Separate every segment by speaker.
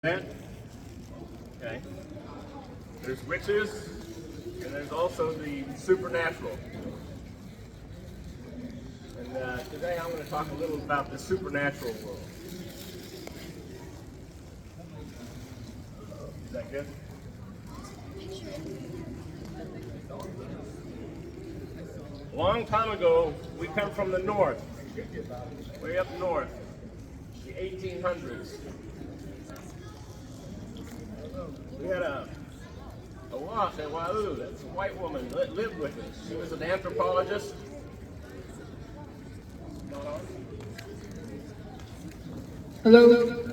Speaker 1: That? Okay. There's witches, and there's also the supernatural. And today I'm going to talk a little about the supernatural world. Is that good? A long time ago, we come from the north, way up north, the 1800s. We had a wasp at Wahoo. That's a white woman that lived with us. She was an anthropologist.
Speaker 2: Hello.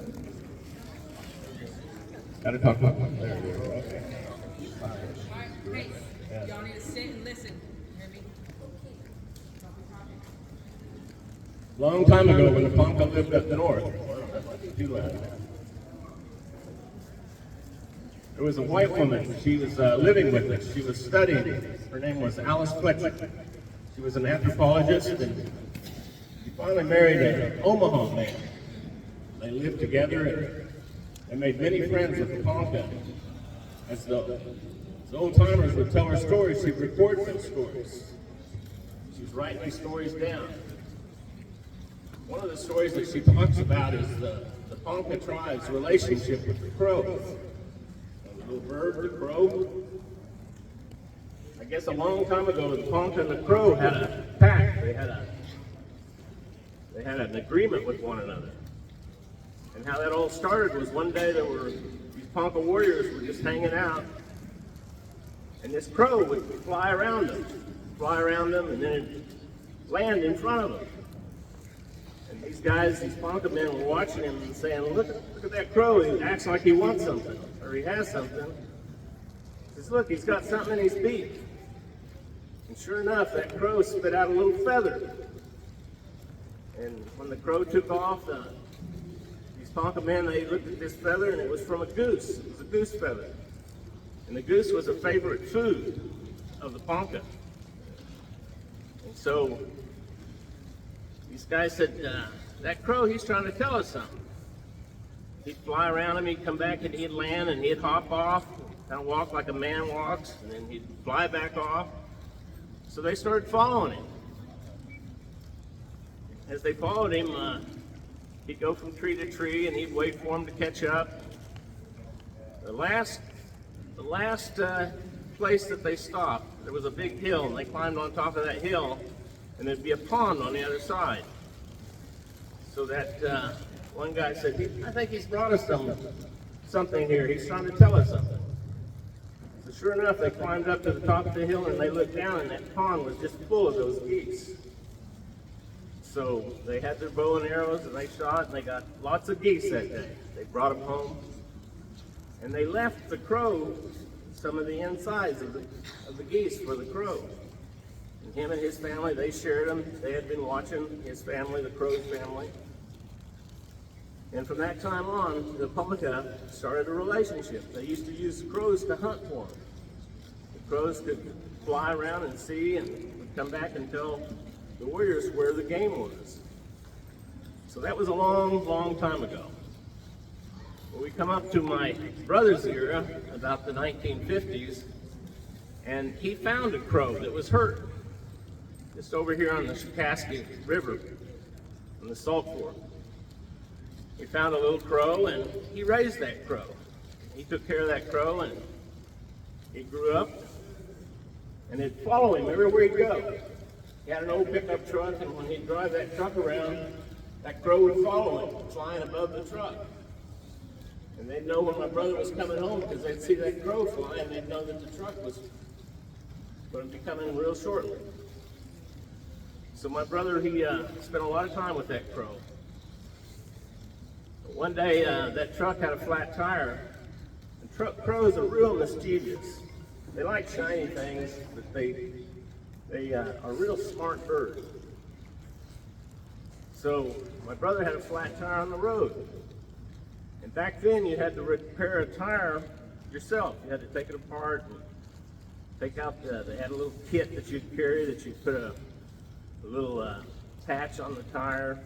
Speaker 1: Gotta talk about that. There you go. Okay.
Speaker 3: Hey, y'all need to sit and listen. Hear me?
Speaker 1: Long time ago, when the Ponca lived up north, too loud. There was a white woman. She was living with us. She was studying. Her name was Alice Fletcher. She was an anthropologist, and she finally married an Omaha man. They lived together, and they made many friends with the Ponca. As the old-timers would tell her stories, she'd record those stories. She was writing these stories down. One of the stories that she talks about is the Ponca tribe's relationship with the crows. The little bird, the crow. I guess a long time ago, the Ponca and the crow had a pact. They had an agreement with one another. And how that all started was one day these Ponca warriors were just hanging out, and this crow would fly around them, and then it'd land in front of them. And these guys, these Ponca men, were watching him and saying, look at that crow, he acts like he wants something, or he has something. He says, look, he's got something in his beak. And sure enough, that crow spit out a little feather. And when the crow took off, these Ponca men, they looked at this feather, and it was from a goose. It was a goose feather. And the goose was a favorite food of the Ponca. And so these guys said, that crow, he's trying to tell us something. He'd fly around him, he'd come back, and he'd land, and he'd hop off, kind of walk like a man walks, and then he'd fly back off. So they started following him. As they followed him, he'd go from tree to tree, and he'd wait for him to catch up. The last place that they stopped, there was a big hill, and they climbed on top of that hill, and there'd be a pond on the other side. So that one guy said, I think he's brought us something here. He's trying to tell us something. So sure enough, they climbed up to the top of the hill, and they looked down, and that pond was just full of those geese. So they had their bow and arrows, and they shot, and they got lots of geese that day. They brought them home, and they left the crow some of the insides of the geese for the crow. And him and his family, they shared them. They had been watching his family, the crow's family. And from that time on, the Ponca started a relationship. They used to use crows to hunt for them. The crows could fly around and see, and would come back and tell the warriors where the game was. So that was a long, long time ago. Well, we come up to my brother's era, about the 1950s, and he found a crow that was hurt just over here on the Shakaski River, on the Salt Fork. He found a little crow, and he raised that crow. He took care of that crow, and he grew up, and it'd follow him everywhere he'd go. He had an old pickup truck, and when he'd drive that truck around, that crow would follow him, flying above the truck. And they'd know when my brother was coming home, because they'd see that crow fly, and they'd know that the truck was going to be coming real shortly. So my brother, he spent a lot of time with that crow. One day, that truck had a flat tire. And crows are real mischievous. They like shiny things, but they are real smart birds. So my brother had a flat tire on the road. And back then, you had to repair a tire yourself. You had to take it apart and take out they had a little kit that you'd carry that you'd put a little patch on the tire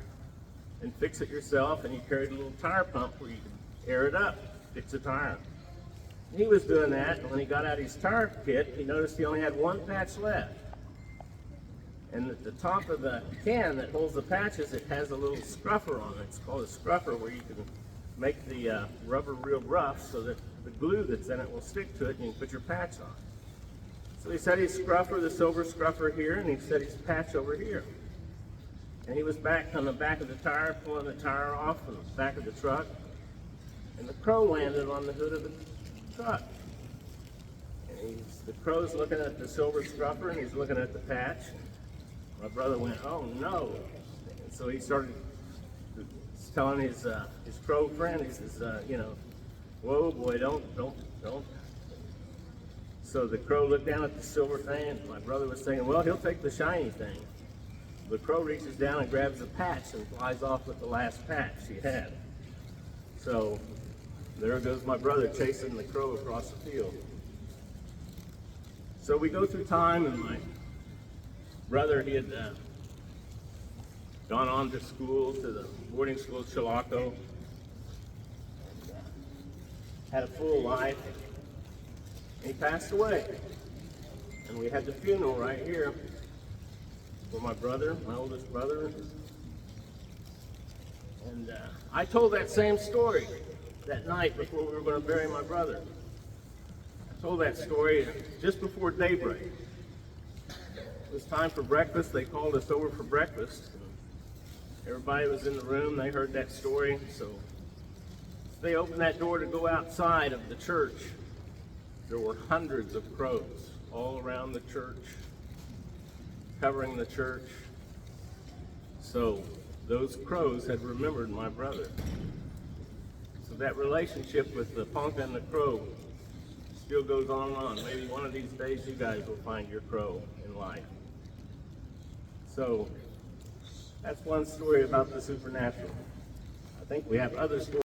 Speaker 1: and fix it yourself, and you carried a little tire pump where you could air it up. fix a tire. He was doing that, and when he got out his tire kit, he noticed he only had one patch left. And at the top of the can that holds the patches, it has a little scruffer on it. It's called a scruffer, where you can make the rubber real rough so that the glue that's in it will stick to it and you can put your patch on. So he set his scruffer, the silver scruffer here, and he set his patch over here. And he was back on the back of the tire, pulling the tire off from the back of the truck, and the crow landed on the hood of the truck. And the crow's looking at the silver scruffer, and he's looking at the patch. My brother went, "Oh no!" And so he started telling his crow friend, he says, "Whoa, boy, don't." So the crow looked down at the silver thing, and my brother was saying, "Well, he'll take the shiny thing." The crow reaches down and grabs the patch and flies off with the last patch he had. So there goes my brother chasing the crow across the field. So we go through time, and my brother, he had gone on to school, to the boarding school at Chilocco, and had a full life. And he passed away. And we had the funeral right here for my brother, my oldest brother. And I told that same story that night before we were going to bury my brother. I told that story just before daybreak. It was time for breakfast. They called us over for breakfast. Everybody was in the room. They heard that story. So they opened that door to go outside of the church. There were hundreds of crows all around the church, covering the church. So those crows had remembered my brother. So that relationship with the Ponca and the crow still goes on and on. Maybe one of these days you guys will find your crow in life. So that's one story about the supernatural. I think we have other stories.